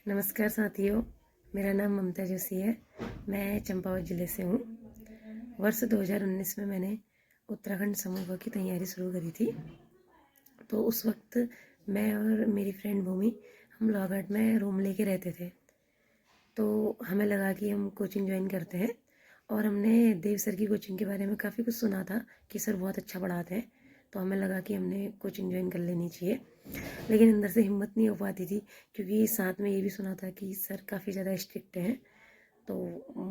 नमस्कार साथियों, मेरा नाम ममता जोशी है। मैं चंपावत ज़िले से हूँ। वर्ष 2019 में मैंने उत्तराखंड समूह की तैयारी शुरू करी थी। तो उस वक्त मैं और मेरी फ्रेंड भूमि हम लॉघाट में रूम लेके रहते थे। तो हमें लगा कि हम कोचिंग ज्वाइन करते हैं और हमने देव सर की कोचिंग के बारे में काफ़ी कुछ सुना था कि सर बहुत अच्छा पढ़ाते हैं। तो हमें लगा कि हमने कोचिंग ज्वाइन कर लेनी चाहिए, लेकिन अंदर से हिम्मत नहीं हो पाती थी क्योंकि साथ में ये भी सुना था कि सर काफ़ी ज़्यादा स्ट्रिक्ट हैं। तो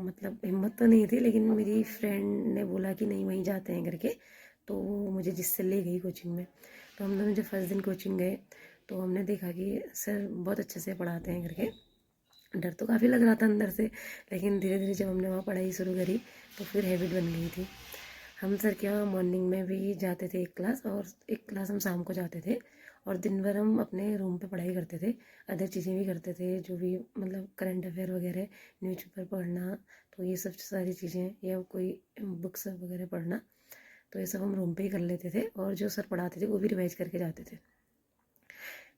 मतलब हिम्मत तो नहीं थी, लेकिन मेरी फ्रेंड ने बोला कि नहीं वहीं जाते हैं करके, तो वो मुझे जिससे ले गई कोचिंग में। तो हम दोनों जब फर्स्ट दिन कोचिंग गए तो हमने देखा कि सर बहुत अच्छे से पढ़ाते हैं करके। डर तो काफ़ी लग रहा था अंदर से, लेकिन धीरे धीरे जब हमने वहाँ पढ़ाई शुरू करी तो फिर हैबिट बन गई थी। हम सर के यहाँ मॉर्निंग में भी जाते थे एक क्लास, और एक क्लास हम शाम को जाते थे, और दिन भर हम अपने रूम पे पढ़ाई करते थे। अदर चीज़ें भी करते थे, जो भी मतलब करंट अफेयर वगैरह, न्यूज़पेपर पढ़ना, तो ये सब सारी चीज़ें, या कोई बुक्स वगैरह पढ़ना, तो ये सब हम रूम पे ही कर लेते थे। और जो सर पढ़ाते थे वो भी रिवाइज करके जाते थे।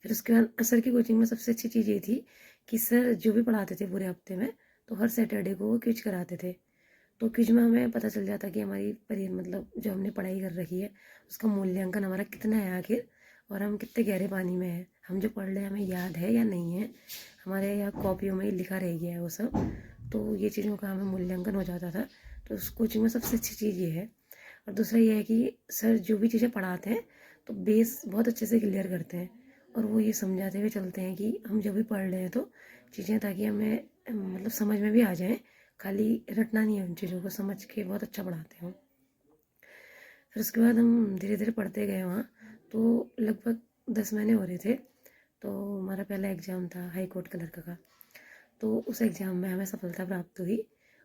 फिर उसके बाद सर की कोचिंग में सबसे अच्छी चीज़ ये थी कि सर जो भी पढ़ाते थे पूरे हफ्ते में, तो हर सैटरडे को वो क्विज कराते थे। तो क्विज में हमें पता चल जाता कि हमारी मतलब जो हमने पढ़ाई कर रखी है उसका मूल्यांकन हमारा कितना है आखिर, और हम कितने गहरे पानी में हैं, हम जो पढ़ रहे हैं हमें याद है या नहीं है, हमारे यहाँ कॉपियों में ही लिखा रह गया है वो सब। तो ये चीज़ों का हमें मूल्यांकन हो जाता था। तो उस कोचिंग में सबसे अच्छी चीज़ ये है। और दूसरा ये है कि सर जो भी चीज़ें पढ़ाते हैं तो बेस बहुत अच्छे से क्लियर करते हैं, और वो ये समझाते हुए चलते हैं कि हम जब भी पढ़ रहे हैं तो चीज़ें, ताकि हमें मतलब समझ में भी आ जाएं, खाली रटना नहीं है, उन चीज़ों को समझ के बहुत अच्छा पढ़ाते हैं। फिर उसके बाद हम धीरे धीरे पढ़ते गए वहाँ। तो लगभग 10 महीने हो रहे थे। तो हमारा पहला एग्ज़ाम था हाई कोर्ट क्लर्क का। तो उस एग्ज़ाम में हमें सफलता प्राप्त हुई।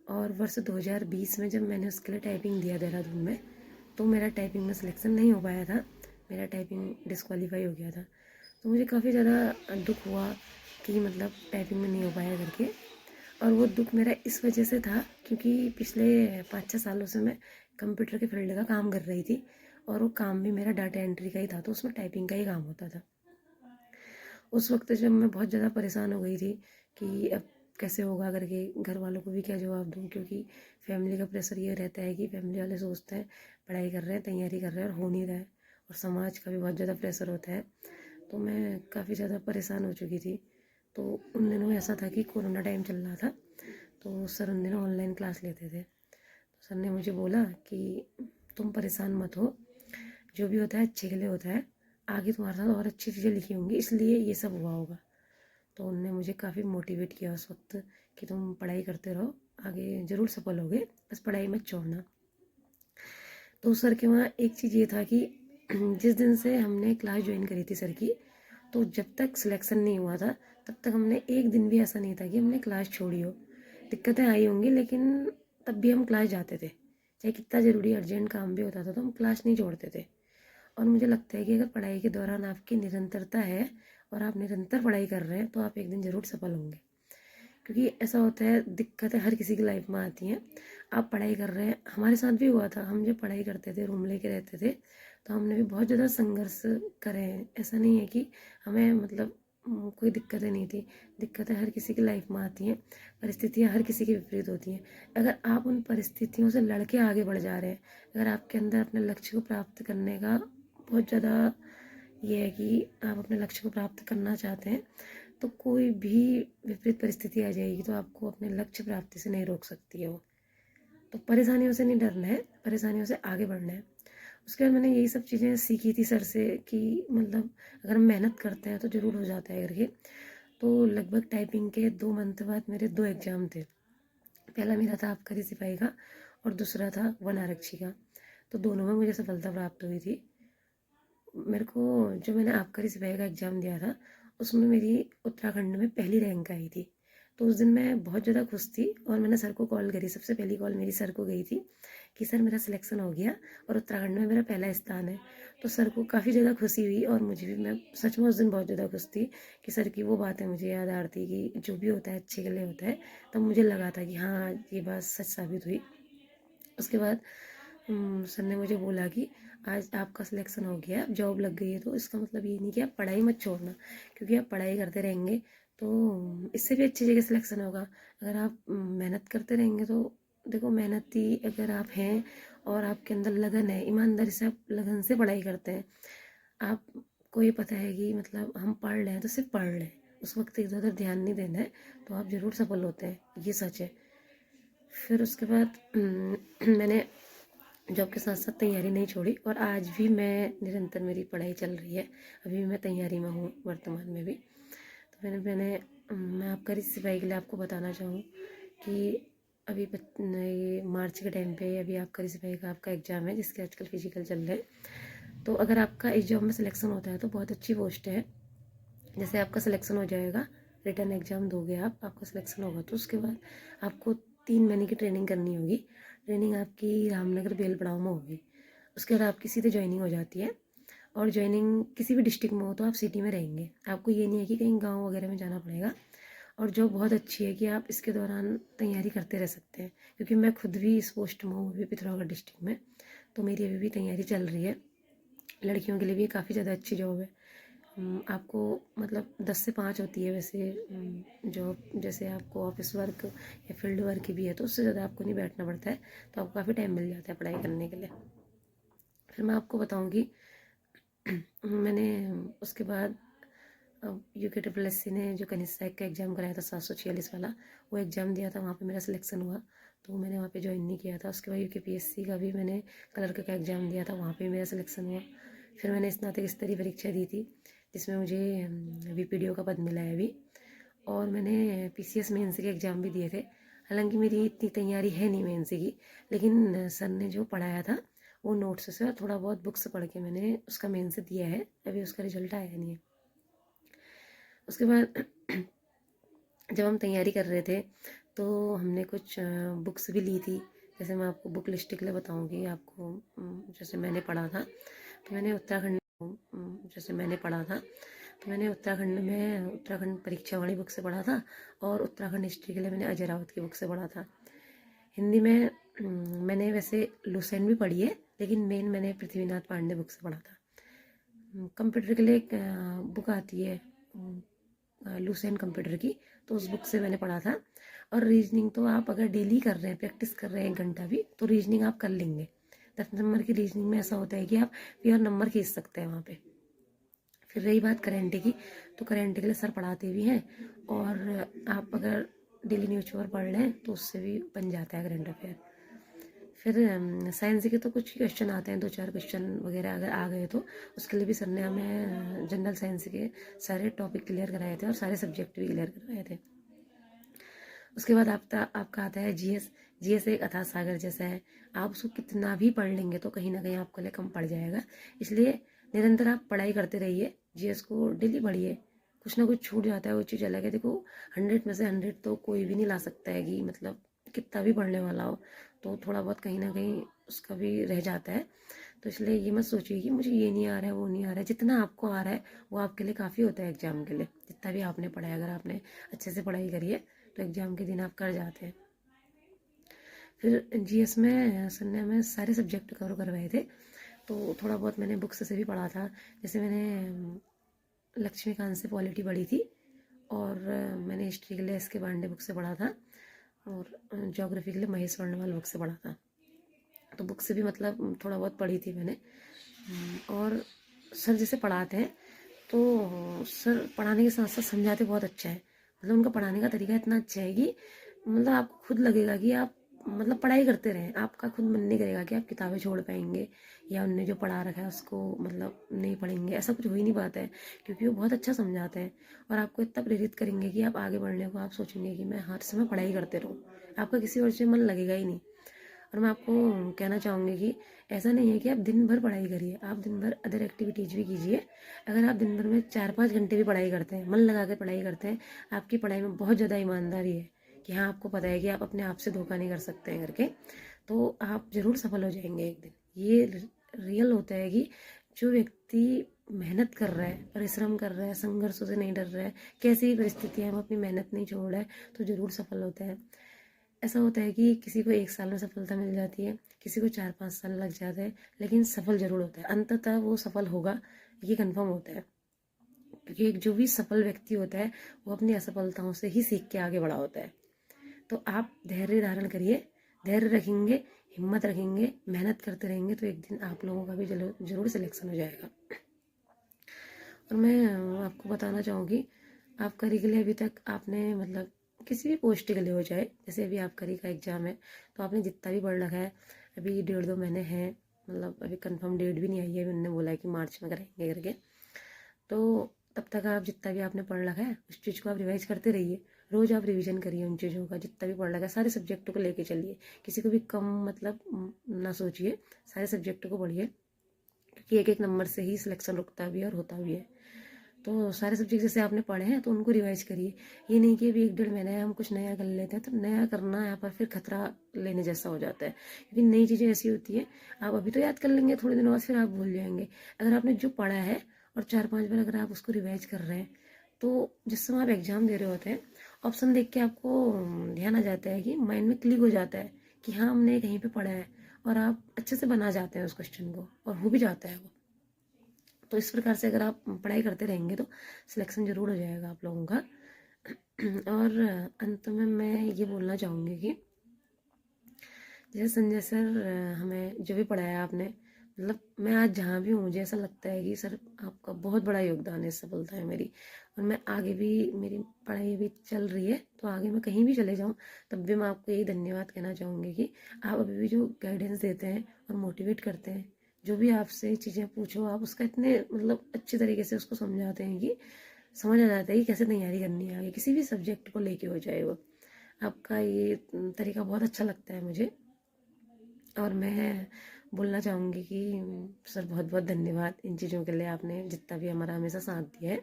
और वर्ष 2020 में जब मैंने उसके लिए टाइपिंग दिया देहरादून में, तो मेरा टाइपिंग में सिलेक्शन नहीं हो पाया था, मेरा टाइपिंग डिस्क्वालीफाई हो गया था। तो मुझे काफ़ी ज़्यादा दुख हुआ कि मतलब टाइपिंग में नहीं हो पाया करके। और वो दुख मेरा इस वजह से था क्योंकि पिछले 5-6 सालों से मैं कंप्यूटर के फील्ड का काम कर रही थी, और वो काम भी मेरा डाटा एंट्री का ही था, तो उसमें टाइपिंग का ही काम होता था। उस वक्त जब मैं बहुत ज़्यादा परेशान हो गई थी कि अब कैसे होगा करके, घर वालों को भी क्या जवाब दूँ, क्योंकि फैमिली का प्रेशर ये रहता है कि फैमिली वाले सोचते हैं पढ़ाई कर रहे हैं, तैयारी कर रहे हैं और हो नहीं रहा है, और समाज का भी बहुत ज़्यादा प्रेशर होता है। तो मैं काफ़ी ज़्यादा परेशान हो चुकी थी। तो उन दिनों ऐसा था कि कोरोना टाइम चल रहा था, तो सर उन दिनों ऑनलाइन क्लास लेते थे। तो सर ने मुझे बोला कि तुम परेशान मत हो, जो भी होता है अच्छे के लिए होता है, आगे तुम्हारे साथ और अच्छी चीज़ें लिखी होंगी इसलिए ये सब हुआ होगा। तो उनने मुझे काफ़ी मोटिवेट किया उस वक्त कि तुम पढ़ाई करते रहो, आगे ज़रूर सफल होगे, बस पढ़ाई मत छोड़ना। तो सर के वहाँ एक चीज़ ये था कि जिस दिन से हमने क्लास ज्वाइन करी थी सर की, तो जब तक सिलेक्शन नहीं हुआ था तब तक हमने एक दिन भी ऐसा नहीं था कि हमने क्लास छोड़ी हो। दिक्कतें आई होंगी, लेकिन तब भी हम क्लास जाते थे, चाहे कितना ज़रूरी अर्जेंट काम भी होता था तो हम क्लास नहीं छोड़ते थे। और मुझे लगता है कि अगर पढ़ाई के दौरान आपकी निरंतरता है और आप निरंतर पढ़ाई कर रहे हैं तो आप एक दिन ज़रूर सफल होंगे। क्योंकि ऐसा होता है, दिक्कतें हर किसी की लाइफ में आती हैं। आप पढ़ाई कर रहे हैं, हमारे साथ भी हुआ था, हम जब पढ़ाई करते थे, रूम लेके रहते थे, तो हमने भी बहुत ज़्यादा संघर्ष करे हैं। ऐसा नहीं है कि हमें मतलब कोई दिक्कतें नहीं थी। दिक्कतें हर किसी की लाइफ में आती हैं, परिस्थितियाँ हर किसी की विपरीत होती हैं। अगर आप उन परिस्थितियों से लड़ के आगे बढ़ जा रहे हैं, अगर आपके अंदर अपने लक्ष्य को प्राप्त करने का बहुत ज़्यादा ये है कि आप अपने लक्ष्य को प्राप्त करना चाहते हैं, तो कोई भी विपरीत परिस्थिति आ जाएगी तो आपको अपने लक्ष्य प्राप्ति से नहीं रोक सकती है वो। तो परेशानियों से नहीं डरना है, परेशानियों से आगे बढ़ना है। उसके बाद मैंने यही सब चीज़ें सीखी थी सर से कि मतलब अगर हम मेहनत करते हैं तो ज़रूर हो जाता है करके। तो लगभग टाइपिंग के 2 मंथ बाद मेरे 2 एग्ज़ाम थे। पहला मेरा था आबकारी सिपाही का, और दूसरा था वन आरक्षी का। तो दोनों में मुझे सफलता प्राप्त हुई थी। मेरे को जो मैंने आबकारी सिपाही का एग्ज़ाम दिया था उसमें मेरी उत्तराखंड में पहली रैंक आई थी। तो उस दिन मैं बहुत ज़्यादा खुश थी, और मैंने सर को कॉल करी, सबसे पहली कॉल मेरी सर को गई थी कि सर मेरा सिलेक्शन हो गया और उत्तराखंड में मेरा पहला स्थान है। तो सर को काफ़ी ज़्यादा खुशी हुई, और मुझे भी, मैं सच में उस दिन बहुत ज़्यादा खुश थी कि सर की वो बातें मुझे याद आ रही थी कि जो भी होता है अच्छे के लिए होता है। तब मुझे लगा था कि हाँ, ये बात सच साबित हुई। उसके बाद सर ने मुझे बोला कि आज आपका सिलेक्शन हो गया, अब जॉब लग गई है, तो इसका मतलब ये नहीं कि आप पढ़ाई मत छोड़ना, क्योंकि आप पढ़ाई करते रहेंगे तो इससे भी अच्छी जगह सिलेक्शन होगा। अगर आप मेहनत करते रहेंगे तो देखो, मेहनती अगर आप हैं और आपके अंदर लगन है, ईमानदारी से आप लगन से पढ़ाई करते हैं, आपको ये पता है कि मतलब हम पढ़ रहे हैं तो सिर्फ पढ़ रहे हैं, उस वक्त इधर उधर ध्यान नहीं देना है, तो आप ज़रूर सफल होते हैं, ये सच है। फिर उसके बाद मैंने जॉब के साथ साथ तैयारी नहीं छोड़ी और आज भी मैं निरंतर मेरी पढ़ाई चल रही है। अभी भी मैं तैयारी में हूँ वर्तमान में भी। तो मैं आबकारी सिपाही के लिए आपको बताना चाहूँ कि अभी ये मार्च के टाइम पे अभी आबकारी सिपाही का आपका एग्ज़ाम है, जिसके आजकल फिजिकल चल रहे हैं। तो अगर आपका इस जॉब में सिलेक्शन होता है तो बहुत अच्छी पोस्ट है। जैसे आपका सिलेक्शन हो जाएगा, रिटर्न एग्ज़ाम दोगे आप, आपका सिलेक्शन होगा तो उसके बाद आपको 3 महीने की ट्रेनिंग करनी होगी। ट्रेनिंग आपकी रामनगर बेलपड़ाव में होगी। उसके बाद आपकी सीधे ज्वाइनिंग हो जाती है। और ज्वाइनिंग किसी भी डिस्ट्रिक्ट में हो तो आप सिटी में रहेंगे, आपको ये नहीं है कि कहीं गांव वगैरह में जाना पड़ेगा। और जो बहुत अच्छी है कि आप इसके दौरान तैयारी करते रह सकते हैं, क्योंकि मैं खुद भी इस पोस्ट में हूँ अभी पिथौरागढ़ डिस्ट्रिक्ट में, तो मेरी अभी भी तैयारी चल रही है। लड़कियों के लिए भी काफ़ी ज़्यादा अच्छी जॉब है। आपको मतलब 10 से 5 होती है वैसे जॉब, जैसे आपको ऑफिस वर्क या फील्ड वर्क भी है तो उससे ज़्यादा आपको नहीं बैठना पड़ता है, तो आपको काफ़ी टाइम मिल जाता है पढ़ाई करने के लिए। फिर मैं आपको बताऊंगी मैंने उसके बाद UKSSC ने जो कनिष्ठ का एग्ज़ाम कराया था 746 वाला, वो एग्ज़ाम दिया था, वहाँ पे मेरा सिलेक्शन हुआ, तो मैंने वहाँ पे ज्वाइन नहीं किया था। उसके बाद UKPSC का भी मैंने क्लर्क का एग्ज़ाम दिया था, वहाँ पे मेरा सिलेक्शन हुआ। फिर मैंने स्नातक स्तरीय परीक्षा दी थी, जिसमें मुझे VPDO का पद मिला है अभी। और मैंने PCS मेंस के एग्ज़ाम भी दिए थे। हालांकि मेरी इतनी तैयारी है नहीं मेंस की, लेकिन सर ने जो पढ़ाया था वो नोट्स से और थोड़ा बहुत बुक्स पढ़ के मैंने उसका मेंस दिया है। अभी उसका रिजल्ट आया नहीं है। उसके बाद जब हम तैयारी कर रहे थे तो हमने कुछ बुक्स भी ली थी। जैसे मैं आपको बुक लिस्ट के लिए बताऊंगी आपको। जैसे मैंने पढ़ा था तो मैंने उत्तराखंड जैसे मैंने पढ़ा था तो मैंने उत्तराखंड में उत्तराखंड परीक्षा वाली बुक से पढ़ा था, और उत्तराखंड हिस्ट्री के लिए मैंने अजय रावत की बुक से पढ़ा था। हिंदी में मैंने वैसे लुसेंट भी पढ़ी है, लेकिन मेन मैंने पृथ्वीनाथ पांडे बुक से पढ़ा था। कंप्यूटर के लिए एक बुक आती है लुसेंट कंप्यूटर की, तो उस बुक से मैंने पढ़ा था। और रीजनिंग तो आप अगर डेली कर रहे हैं, प्रैक्टिस कर रहे हैं 1 घंटा भी, तो रीजनिंग आप कर लेंगे। 10 नंबर की रीजनिंग में ऐसा होता है कि आप प्योर नंबर खींच सकते हैं वहाँ पे। फिर रही बात करेंट की, तो करेंट के लिए सर पढ़ाते भी हैं, और आप अगर डेली न्यूज़पेपर पढ़ लें तो उससे भी बन जाता है करेंट अफेयर। फिर साइंस के तो कुछ क्वेश्चन आते हैं, 2-4 क्वेश्चन वगैरह अगर आ गए तो उसके लिए भी सर ने हमें जनरल साइंस के सारे टॉपिक क्लियर कराए थे और सारे सब्जेक्ट भी क्लियर करवाए थे। उसके बाद आपका आता है GS। GS एक अथाह सागर जैसा है, आप उसको कितना भी पढ़ लेंगे तो कहीं ना कहीं आपके लिए कम पड़ जाएगा। इसलिए निरंतर आप पढ़ाई करते रहिए, GS को डेली पढ़िए। कुछ ना कुछ छूट जाता है, वो चीज़ अलग है। देखो 100 में से 100 तो कोई भी नहीं ला सकता है कि मतलब कितना भी पढ़ने वाला हो, तो थोड़ा बहुत कहीं ना कहीं उसका भी रह जाता है। तो इसलिए ये मत सोचिए कि मुझे ये नहीं आ रहा है वो नहीं आ रहा है। जितना आपको आ रहा है वो आपके लिए काफ़ी होता है एग्जाम के लिए। जितना भी आपने पढ़ा है, अगर आपने अच्छे से पढ़ाई करी है तो एग्ज़ाम के दिन आप कर जाते हैं। फिर GS में सर ने हमें सारे सब्जेक्ट कवर करवाए थे, तो थोड़ा बहुत मैंने बुक्स से भी पढ़ा था। जैसे मैंने लक्ष्मीकांत से पॉलिटी पढ़ी थी, और मैंने हिस्ट्री के लिए SK पांडे बुक से पढ़ा था, और ज्योग्राफी के लिए महेश वर्णवाल बुक से पढ़ा था। तो बुक से भी मतलब थोड़ा बहुत पढ़ी थी मैंने। और सर जैसे पढ़ाते हैं तो सर पढ़ाने के साथ साथ समझाते बहुत अच्छा है। मतलब उनका पढ़ाने का तरीका इतना अच्छा है कि मतलब आपको खुद लगेगा कि आप मतलब पढ़ाई करते रहें। आपका खुद मन नहीं करेगा कि आप किताबें छोड़ पाएंगे या उनने जो पढ़ा रखा है उसको मतलब नहीं पढ़ेंगे, ऐसा कुछ हो ही नहीं पाता है, क्योंकि वो बहुत अच्छा समझाते हैं। और आपको इतना प्रेरित करेंगे कि आप आगे बढ़ने को आप सोचेंगे कि मैं हर समय पढ़ाई करते रहूँ। आपका किसी और से मन लगेगा ही नहीं। और मैं आपको कहना चाहूँगी कि ऐसा नहीं है कि आप दिन भर पढ़ाई करिए, आप दिन भर अदर एक्टिविटीज़ भी कीजिए। अगर आप दिन भर में 4-5 घंटे भी पढ़ाई करते हैं, मन लगा कर पढ़ाई करते हैं, आपकी पढ़ाई में बहुत ज़्यादा ईमानदारी है कि हाँ आपको पता है कि आप अपने आप से धोखा नहीं कर सकते हैं करके, तो आप ज़रूर सफल हो जाएंगे एक दिन। ये रियल होता है कि जो व्यक्ति मेहनत कर रहा है, परिश्रम कर रहा है, संघर्षों से नहीं डर रहा है, कैसी भी परिस्थितियाँ में अपनी मेहनत नहीं छोड़ रहा है, तो ज़रूर सफल होता है। ऐसा होता है कि किसी को 1 साल में सफलता मिल जाती है, किसी को 4-5 साल लग जाते हैं, लेकिन सफल जरूर होता है, अंततः वो सफल होगा, ये कंफर्म होता है। क्योंकि एक जो भी सफल व्यक्ति होता है वो अपनी असफलताओं से ही सीख के आगे बढ़ा होता है। तो आप धैर्य धारण करिए, धैर्य रखेंगे, हिम्मत रखेंगे, मेहनत करते रहेंगे तो एक दिन आप लोगों का भी जरूर सिलेक्शन हो जाएगा। और मैं आपको बताना चाहूँगी, आप करी के लिए अभी तक आपने मतलब किसी भी पोस्ट के लिए हो जाए, जैसे अभी आप करी का एग्ज़ाम है तो आपने जितना भी पढ़ रखा है, अभी 1.5-2 महीने हैं, मतलब अभी कंफर्म डेट भी नहीं आई है, अभी उन्होंने बोला है कि मार्च में करेंगे करके। तो तब तक आप जितना भी आपने पढ़ रखा है उस चीज़ को आप रिवाइज करते रहिए, रोज़ आप रिवीजन करिए उन चीज़ों का, जितना भी पढ़ रखा है सारे सब्जेक्टों को लेके चलिए, किसी को भी कम मतलब ना सोचिए, सारे सब्जेक्टों को पढ़िए, क्योंकि एक एक नंबर से ही सिलेक्शन रुकता भी है और होता भी है। तो सारे सब्जेक्ट जैसे आपने पढ़े हैं तो उनको रिवाइज करिए, ये नहीं कि अभी 1-1.5 महीने हम कुछ नया कर लेते हैं, तो नया करना यहाँ पर फिर खतरा लेने जैसा हो जाता है, क्योंकि नई चीज़ें ऐसी होती है, आप अभी तो याद कर लेंगे, थोड़े दिनों बाद फिर आप भूल जाएंगे। अगर आपने जो पढ़ा है और 4-5 बार अगर आप उसको रिवाइज कर रहे हैं, तो जिस समय आप एग्जाम दे रहे होते हैं, ऑप्शन देख के आपको ध्यान आ जाता है कि माइंड में क्लिक हो जाता है कि हाँ हमने कहीं पर पढ़ा है, और आप अच्छे से बना जाते हैं उस क्वेश्चन को, और हो भी जाता है वो। तो इस प्रकार से अगर आप पढ़ाई करते रहेंगे तो सिलेक्शन ज़रूर हो जाएगा आप लोगों का। और अंत में मैं ये बोलना चाहूँगी कि जैसे संजय सर हमें जो भी पढ़ाया आपने, मतलब मैं आज जहाँ भी हूँ मुझे ऐसा लगता है कि सर आपका बहुत बड़ा योगदान है इस सफलता है मेरी, और मैं आगे भी, मेरी पढ़ाई अभी चल रही है तो आगे मैं कहीं भी चले जाऊँ तब भी मैं आपको यही धन्यवाद कहना चाहूँगी कि आप अभी भी जो गाइडेंस देते हैं और मोटिवेट करते हैं, जो भी आपसे चीज़ें पूछो आप उसका इतने मतलब अच्छे तरीके से उसको समझाते हैं कि समझ आ जाता है कि कैसे तैयारी करनी है आगे किसी भी सब्जेक्ट को लेके हो जाए वो। आपका ये तरीका बहुत अच्छा लगता है मुझे, और मैं बोलना चाहूँगी कि सर बहुत बहुत धन्यवाद इन चीज़ों के लिए, आपने जितना भी हमारा हमेशा साथ दिया है।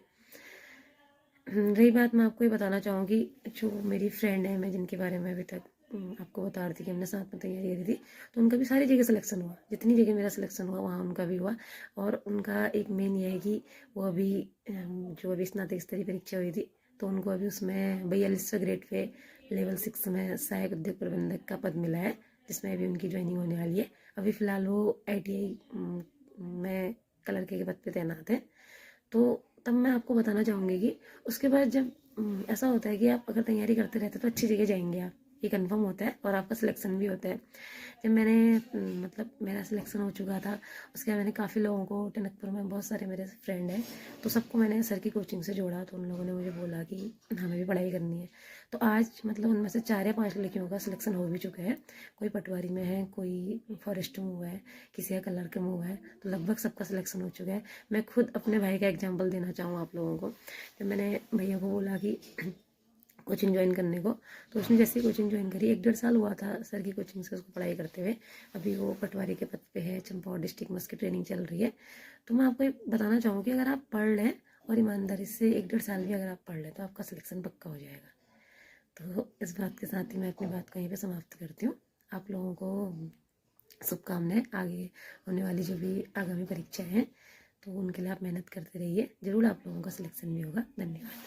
रही बात, मैं आपको ये बताना चाहूँगी, जो मेरी फ्रेंड है, मैं जिनके बारे में अभी तक आपको बता रही थी कि हमने साथ में तैयारी करी थी, तो उनका भी सारी जगह सिलेक्शन हुआ, जितनी जगह मेरा सिलेक्शन हुआ वहाँ उनका भी हुआ। और उनका एक मेन ये है कि वो अभी जो अभी स्नातक स्तरीय परीक्षा हुई थी तो उनको अभी उसमें 42वें ग्रेड पे लेवल 6 में सहायक उद्योग प्रबंधक का पद मिला है, जिसमें अभी उनकी ज्वाइनिंग होने वाली है। अभी फ़िलहाल वो ITI में क्लर्क के पद पे तैनात है। तो तब मैं आपको बताना चाहूँगी कि उसके बाद जब ऐसा होता है कि आप अगर तैयारी करते रहते तो अच्छी जगह जाएंगे आप, ये कंफर्म होता है, और आपका सिलेक्शन भी होता है। जब मैंने मतलब मेरा सिलेक्शन हो चुका था, उसके बाद मैंने काफ़ी लोगों को, टनकपुर में बहुत सारे मेरे फ्रेंड हैं, तो सबको मैंने सर की कोचिंग से जोड़ा, तो उन लोगों ने मुझे बोला कि हमें भी पढ़ाई करनी है। तो आज मतलब उनमें से 4 या 5 लड़कियों का सिलेक्शन हो भी चुका है, कोई पटवारी में है, कोई फॉरेस्ट में हुआ है, किसी का क्लर्क में हुआ है, तो लगभग सबका सिलेक्शन हो चुका है। मैं खुद अपने भाई का एग्जाम्पल देना चाहूँ आप लोगों को, जब मैंने भैया को बोला कि कोचिंग ज्वाइन करने को, तो उसने जैसे ही कोचिंग ज्वाइन करी, 1-1.5 साल हुआ था सर की कोचिंग से उसको पढ़ाई करते हुए, अभी वो पटवारी के पद पे है, चंपावत डिस्ट्रिक्ट में उसकी ट्रेनिंग चल रही है। तो मैं आपको बताना चाहूँगी, अगर आप पढ़ लें और ईमानदारी से 1-1.5 साल भी अगर आप पढ़ लें तो आपका सिलेक्शन पक्का हो जाएगा। तो इस बात के साथ ही मैं अपनी बात कहीं पर समाप्त करती हूँ। आप लोगों को शुभकामनाएं, आगे होने वाली जो भी आगामी परीक्षाएँ हैं तो उनके लिए आप मेहनत करते रहिए, ज़रूर आप लोगों का सिलेक्शन भी होगा। धन्यवाद।